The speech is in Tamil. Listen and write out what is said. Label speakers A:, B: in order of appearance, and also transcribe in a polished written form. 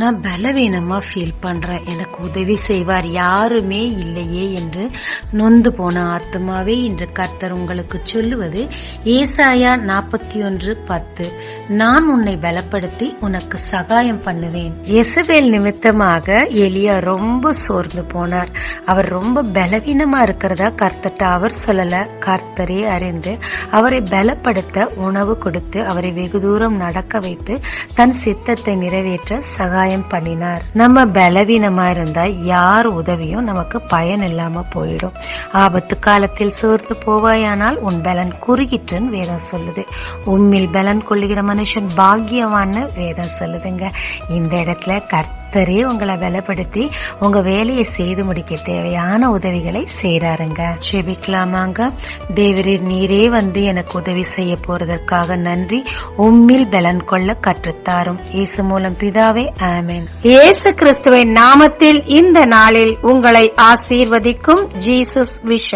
A: நான் பலவீனமா ஃபீல் பண்றேன், எனக்கு உதவி செய்வார் யாருமே இல்லையே என்று நொந்து போன ஆத்துமாவே, இன்று கர்த்தர் உங்களுக்கு சொல்லுவது ஏசாயா 41:10, நான் உன்னை பலப்படுத்தி உனக்கு சகாயம் பண்ணுவேன். எசபேல் நிமித்தமாக எலியா ரொம்ப சோர்ந்து போனார். அவர் ரொம்ப பலவீனமா இருக்கிறதா கர்த்தர்ட்ட அவர் சொல்லல, கர்த்தரே அறிந்து அவரை பலப்படுத்த உணவு கொடுத்து அவரை வெகு தூரம் நடக்க வைத்து தன் சித்தத்தை நிறைவேற்ற சகாயம் பண்ணினார். நம்ம பலவீனமா இருந்தா யார் உதவியும் நமக்கு பயன் இல்லாம போயிடும். ஆபத்து காலத்தில் சோர்ந்து போவாயானால் உன் பலன் குறுகிட்டுன்னு வேதம் சொல்லுது. உண்மையில் பலன் கொள்ளுகிற மனுஷன் பாக்கியவான்னு வேதம் சொல்லுதுங்க. இந்த இடத்துல கர்த்தரே உங்களை பலப்படுத்தி உங்க வேலையை செய்து முடிக்க தேவையான உதவிகளை செய்யறாருங்க. ஜெபிக்கலாமாங்க. தேவரீர் நீரே வந்து எனக்கு உதவி செய்ய போறதற்காக நன்றி. உம்மில் பலன் கொள்ள கற்றுத்தாரும். இயேசு மூலம் பிதாவே, ஆமென்.
B: இயேசு கிறிஸ்துவின் நாமத்தில் இந்த நாளில் உங்களை ஆசீர்வதிக்கும் ஜீசஸ் விஷன்.